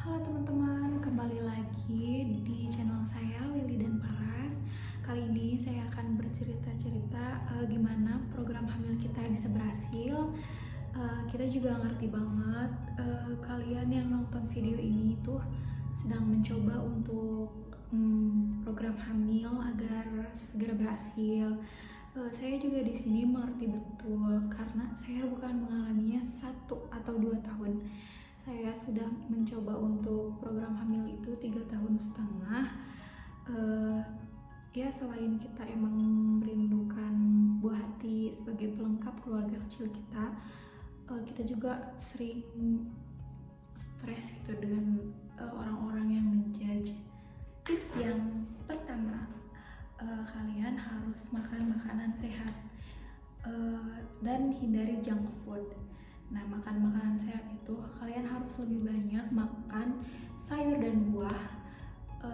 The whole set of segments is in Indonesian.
Halo teman-teman, kembali lagi di channel saya Willy dan Paras. Kali ini saya akan bercerita-cerita gimana program hamil kita bisa berhasil. Kita juga ngerti banget kalian yang nonton video ini tuh sedang mencoba untuk program hamil agar segera berhasil. Saya juga di sini mengerti betul karena saya bukan mengalaminya 1 atau 2 tahun. Saya sudah mencoba untuk program hamil itu 3 tahun setengah. Ya selain kita emang merindukan buah hati sebagai pelengkap keluarga kecil kita, kita juga sering stres gitu dengan orang-orang yang menjudge. Tips yang pertama, kalian harus makan makanan sehat dan hindari junk food. Nah, makan makanan sehat itu kalian harus lebih banyak makan sayur dan buah,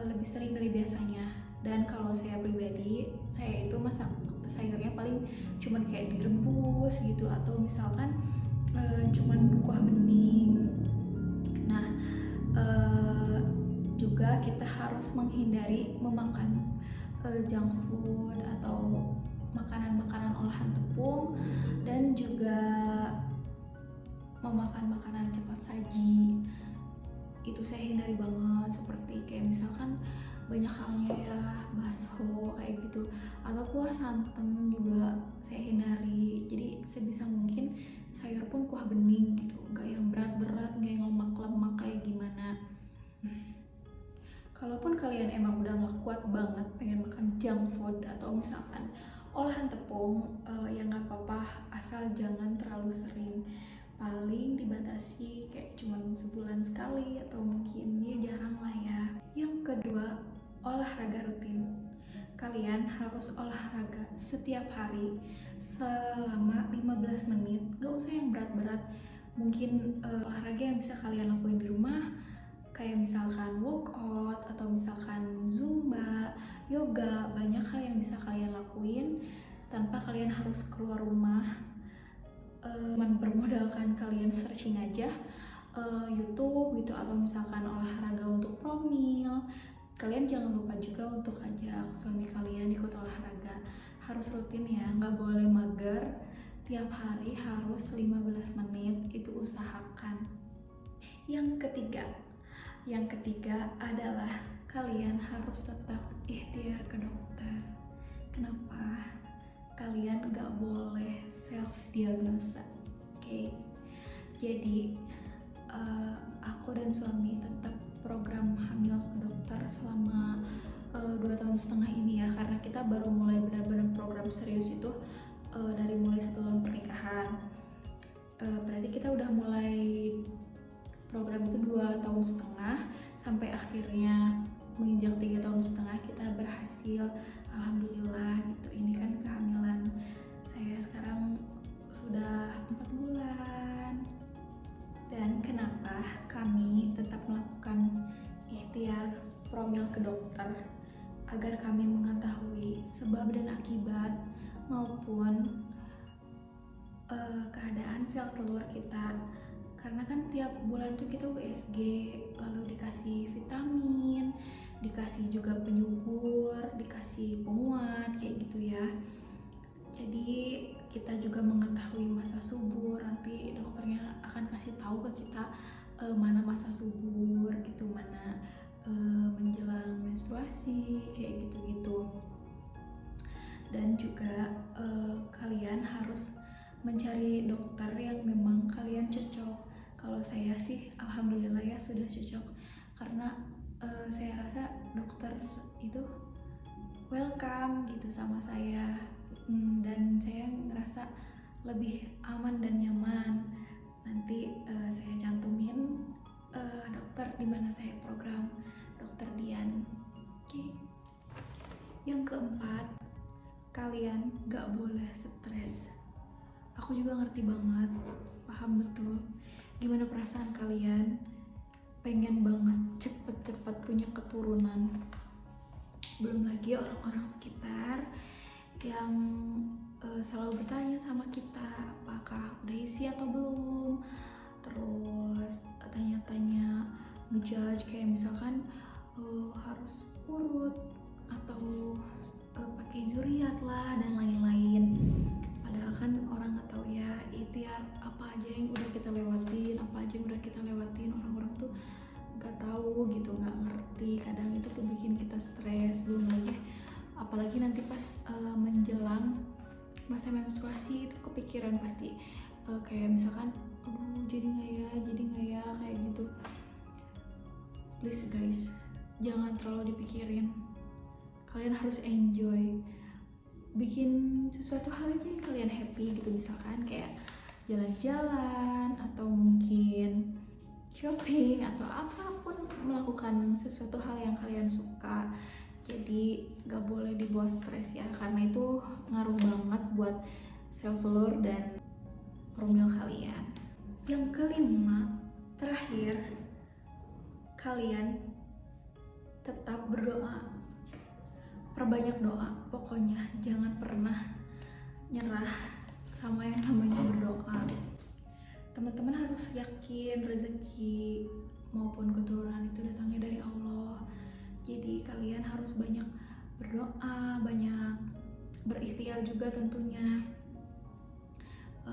lebih sering dari biasanya. Dan kalau saya pribadi, saya itu masak sayurnya paling cuman kayak direbus gitu, atau misalkan cuman kuah bening. Nah, juga kita harus menghindari memakan junk food atau makanan-makanan olahan tepung, dan juga memakan makanan cepat saji. Itu saya hindari banget, seperti kayak misalkan banyak halnya ya bakso kayak gitu, atau kuah santan juga saya hindari. Jadi sebisa mungkin sayur pun kuah bening gitu, nggak yang berat-berat, nggak yang lemak-lemak kayak gimana. Kalaupun kalian emang udah gak kuat banget pengen makan junk food atau misalkan olahan tepung, ya nggak apa-apa, asal jangan terlalu sering. Paling dibatasi kayak cuman sebulan sekali atau mungkin ya jarang lah ya. Yang kedua, olahraga rutin. Kalian harus olahraga setiap hari selama 15 menit, gak usah yang berat-berat. Mungkin olahraga yang bisa kalian lakuin di rumah, kayak misalkan workout atau misalkan zumba, yoga. Banyak hal yang bisa kalian lakuin tanpa kalian harus keluar rumah. Bermodalkan kalian searching aja YouTube gitu, atau misalkan olahraga untuk promil. Kalian jangan lupa juga untuk ajak suami kalian ikut olahraga. Harus rutin ya, nggak boleh mager. Tiap hari harus 15 menit, itu usahakan. Yang ketiga adalah kalian harus tetap ikhtiar ke dokter. Kenapa? Kalian gak boleh self-diagnosa, oke? Jadi aku dan suami tetap program hamil ke dokter selama 2 tahun setengah ini ya, karena kita baru mulai benar-benar program serius itu dari mulai 1 tahun pernikahan. Berarti kita udah mulai program itu 2 tahun setengah, sampai akhirnya menginjak 3 tahun setengah kita berhasil, alhamdulillah gitu. Ini kan kehamilan saya sekarang sudah 4 bulan. Dan kenapa kami tetap melakukan ikhtiar promil ke dokter? Agar kami mengetahui sebab dan akibat maupun keadaan sel telur kita. Karena kan tiap bulan tuh kita USG, lalu dikasih vitamin, dikasih juga penyubur, dikasih penguat kayak gitu ya. Jadi kita juga mengetahui masa subur, nanti dokternya akan kasih tahu ke kita mana masa subur gitu, mana menjelang menstruasi kayak gitu-gitu. Dan juga kalian harus mencari dokter yang memang kalian cocok. Kalau saya sih alhamdulillah ya sudah cocok, karena saya rasa dokter itu welcome gitu sama saya, dan saya ngerasa lebih aman dan nyaman. Nanti saya cantumin dokter di mana saya program, dokter Dian. Oke. Yang keempat, kalian gak boleh stres. Aku juga ngerti banget, paham betul gimana perasaan kalian pengen banget cepet-cepet punya keturunan. Belum lagi orang-orang sekitar yang selalu bertanya sama kita apakah udah isi atau belum, terus tanya-tanya ngejudge kayak misalkan harus urut atau pakai zuriat lah dan lain-lain. Padahal kan orang nggak tahu ya ikhtiar apa aja yang udah kita lewatin, orang-orang tuh nggak tahu gitu, nggak ngerti. Kadang itu tuh bikin kita stres, belum lagi apalagi nanti pas menjelang masa menstruasi itu kepikiran pasti kayak misalkan aduh jadi nggak ya kayak gitu. Please guys, jangan terlalu dipikirin, kalian harus enjoy, bikin sesuatu hal aja yang kalian happy gitu, misalkan kayak jalan-jalan atau mungkin shopping atau apapun, melakukan sesuatu hal yang kalian suka. Jadi gak boleh dibawa stres ya, karena itu ngaruh banget buat self love dan promil kalian. Yang kelima, terakhir, kalian tetap berdoa, perbanyak doa. Pokoknya jangan pernah nyerah sama yang namanya berdoa. Teman-teman harus yakin rezeki maupun keturunan itu datangnya dari Allah. Jadi kalian harus banyak berdoa, banyak berikhtiar juga tentunya.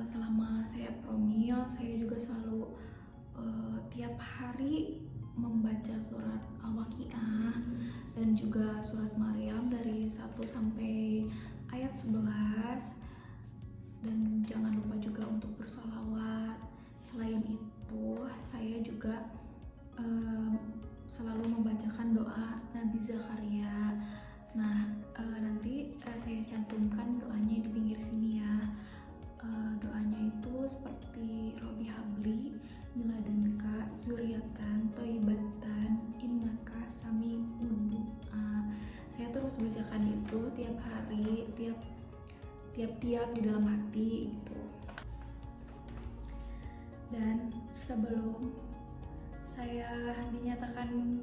Selama saya promil, saya juga selalu tiap hari membaca surat Al-Waqiah dan juga surat Maryam dari 1 sampai ayat 11. Dan jangan lupa juga untuk bersolawat. Selain itu, saya juga selalu membacakan doa Nabi Zakaria. Nah, nanti saya cantumkan doanya di pinggir sini ya. Doanya itu seperti Robi habli miladunka zuriatan toibatan innaka sami'ud du'a. Saya terus bacakan itu tiap hari, tiap-tiap di dalam hati gitu. Dan sebelum saya dinyatakan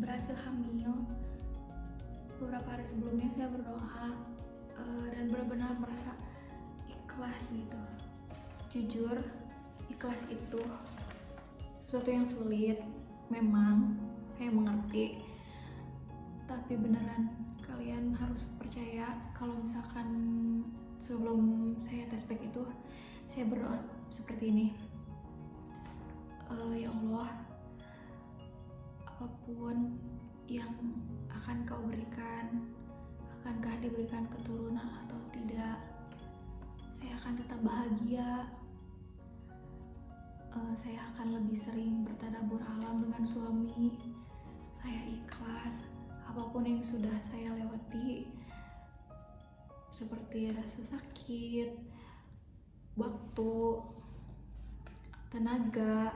berhasil hamil, beberapa hari sebelumnya saya berdoa dan benar-benar merasa ikhlas gitu. Jujur, ikhlas itu sesuatu yang sulit, memang saya mengerti, tapi beneran kalian harus percaya kalau misalkan sebelum saya tes pack itu saya berdoa seperti ini. Ya Allah, apapun yang akan kau berikan, akankah diberikan keturunan atau tidak, saya akan tetap bahagia. Saya akan lebih sering bertadabbur alam dengan suami. Saya ikhlas apapun yang sudah saya lewati, seperti rasa sakit, waktu, tenaga,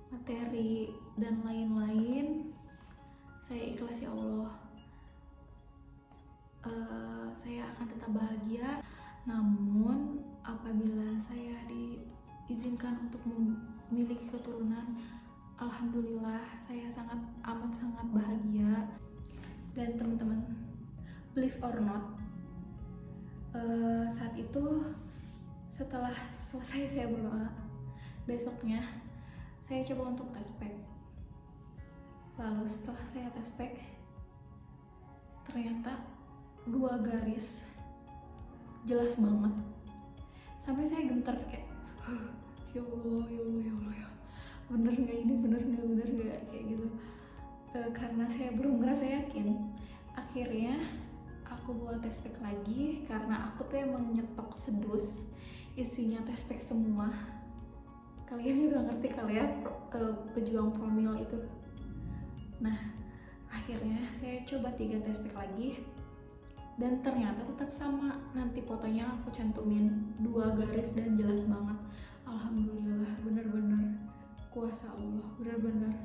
materi, dan lain-lain. Saya ikhlas ya Allah. Saya akan tetap bahagia. Namun apabila saya diizinkan untuk memiliki keturunan, alhamdulillah saya amat sangat bahagia. Dan teman-teman, believe or not, saat itu setelah selesai saya berdoa, besoknya saya coba untuk tes pack. Lalu setelah saya tes pack, ternyata 2 garis jelas banget, sampai saya gemeter kayak ya Allah, bener nggak kayak gitu. Karena saya belum ngerasa yakin, akhirnya aku buat tes pack lagi, karena aku tuh emang nyetok sedus isinya tes pack semua. Kalian juga ngerti kali ya pejuang promil itu. Nah, akhirnya saya coba 3 tes pack lagi, dan ternyata tetap sama. Nanti fotonya aku cantumin 2 garis dan jelas banget. Alhamdulillah, bener-bener kuasa Allah, bener-bener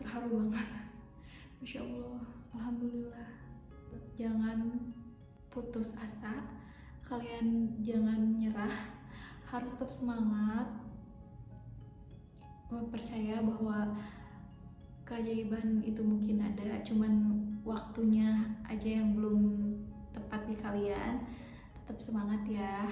terharu banget. Masya Allah, alhamdulillah. Jangan putus asa, kalian jangan nyerah, harus tetap semangat, percaya bahwa keajaiban itu mungkin ada, cuman waktunya aja yang belum tepat di kalian. Tetap semangat ya.